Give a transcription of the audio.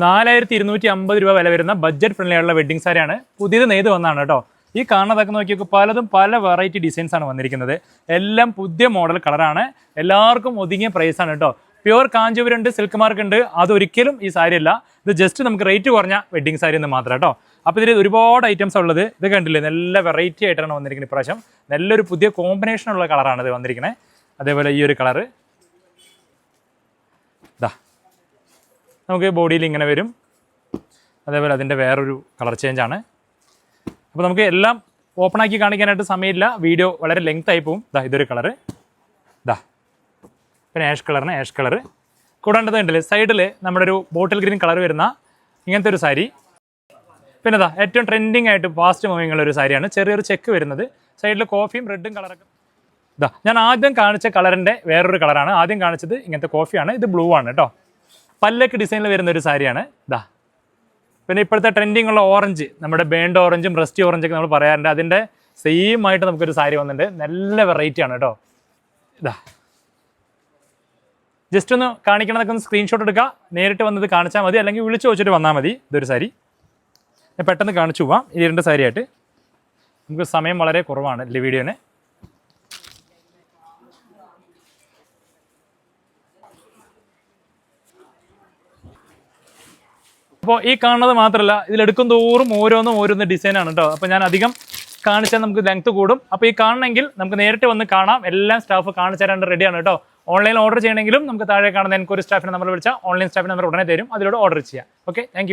4250 രൂപ വില വരുന്ന ബഡ്ജറ്റ് ഫ്രണ്ട്ലി ആയിട്ടുള്ള വെഡ്ഡിംഗ് സാരിയാണ്. പുതിയത് നെയ്ത് വന്നതാണ് കേട്ടോ. ഈ കാണുന്നതൊക്കെ നോക്കിയൊക്കെ പലതും പല വെറൈറ്റി ഡിസൈൻസ് ആണ് വന്നിരിക്കുന്നത്. എല്ലാം പുതിയ മോഡൽ കളറാണ്. എല്ലാവർക്കും ഒതുങ്ങിയ പ്രൈസാണ് കേട്ടോ. പ്യുവർ കാഞ്ചീപുരം ഉണ്ട്, സിൽക്ക് മാർക്ക് ഉണ്ട്. അതൊരിക്കലും ഈ സാരി അല്ല. ഇത് ജസ്റ്റ് നമുക്ക് റേറ്റ് കുറഞ്ഞ വെഡ്ഡിംഗ് സാരി എന്ന് മാത്രം കേട്ടോ. അപ്പോൾ ഇതിൽ ഒരുപാട് ഐറ്റംസ് ഉള്ളത്. ഇത് കണ്ടില്ലേ, നല്ല വെറൈറ്റി ആയിട്ടാണ് വന്നിരിക്കുന്നത് ഇപ്രാവശ്യം. നല്ലൊരു പുതിയ കോമ്പിനേഷനുള്ള കളറാണ് ഇത് വന്നിരിക്കുന്നത്. അതേപോലെ ഈ ഒരു കളറ് ഇതാ നമുക്ക് ബോഡിയിൽ ഇങ്ങനെ വരും. അതേപോലെ അതിൻ്റെ വേറൊരു കളർ ചേഞ്ചാണ്. അപ്പോൾ നമുക്ക് എല്ലാം ഓപ്പണാക്കി കാണിക്കാനായിട്ട് സമയമില്ല, വീഡിയോ വളരെ ലെങ്ത് ആയി പോവും. ഇതൊരു കളറ്, പിന്നെ ആഷ് കളറ് കൂടാണ്ടത് ഉണ്ടല്ലേ സൈഡിൽ നമ്മുടെ ഒരു ബോട്ടിൽ ഗ്രീൻ കളർ വരുന്ന ഇങ്ങനത്തെ ഒരു സാരി. പിന്നെ ഏറ്റവും ട്രെൻഡിങ് ആയിട്ട് ഫാസ്റ്റ് മൂവിങ് ഉള്ള ഒരു സാരിയാണ്. ചെറിയൊരു ചെക്ക് വരുന്നത്, സൈഡിൽ കോഫിയും റെഡും കളറൊക്കെ. ഞാൻ ആദ്യം കാണിച്ച കളറിൻ്റെ വേറൊരു കളറാണ്. ആദ്യം കാണിച്ചത് ഇങ്ങനത്തെ കോഫിയാണ്, ഇത് ബ്ലൂ ആണ് കേട്ടോ. പല്ലക്ക് ഡിസൈനിൽ വരുന്ന ഒരു സാരിയാണ്. പിന്നെ ഇപ്പോഴത്തെ ട്രെൻഡിങ് ഉള്ള ഓറഞ്ച്, നമ്മുടെ ബേൺഡ് ഓറഞ്ചും റസ്റ്റി ഓറഞ്ചൊക്കെ നമ്മൾ പറയാറുണ്ട്. അതിൻ്റെ സെയിം ആയിട്ട് നമുക്കൊരു സാരി വന്നിട്ടുണ്ട്. നല്ല വെറൈറ്റി ആണ് കേട്ടോ. ജസ്റ്റ് ഒന്ന് കാണിക്കണതൊക്കെ ഒന്ന് സ്ക്രീൻഷോട്ട് എടുക്കുക, നേരിട്ട് വന്നത് കാണിച്ചാൽ മതി, അല്ലെങ്കിൽ വിളിച്ചു വെച്ചിട്ട് വന്നാൽ മതി. ഇതൊരു സാരി ഞാൻ പെട്ടെന്ന് കാണിച്ചു പോവാം. ഈ രണ്ട് സാരിയായിട്ട് നമുക്ക് സമയം വളരെ കുറവാണ് ഈ വീഡിയോന്. അപ്പോൾ ഈ കാണുന്നത് മാത്രമല്ല, ഇതിലെടുക്കും തോറും ഓരോന്ന് ഡിസൈനാണ് കേട്ടോ. അപ്പോൾ ഞാൻ അധികം കാണിച്ചാൽ നമുക്ക് ലെങ്ത് കൂടും. അപ്പോൾ ഈ കാണണമെങ്കിൽ നമുക്ക് നേരിട്ട് വന്ന് കാണാം. എല്ലാം സ്റ്റാഫ് കാണിച്ചു തരാണ്ട് റെഡിയാണ് കേട്ടോ. ഓൺലൈൻ ഓർഡർ ചെയ്യണമെങ്കിലും നമുക്ക് താഴെ കാണുന്ന എനിക്കൊരു സ്റ്റാഫിനെ നമ്പർ വിളിച്ചാൽ ഓൺലൈൻ സ്റ്റാഫിന് നമ്പർ ഉടനെ തരും. അതിലൂടെ ഓർഡർ ചെയ്യാം. Okay, thank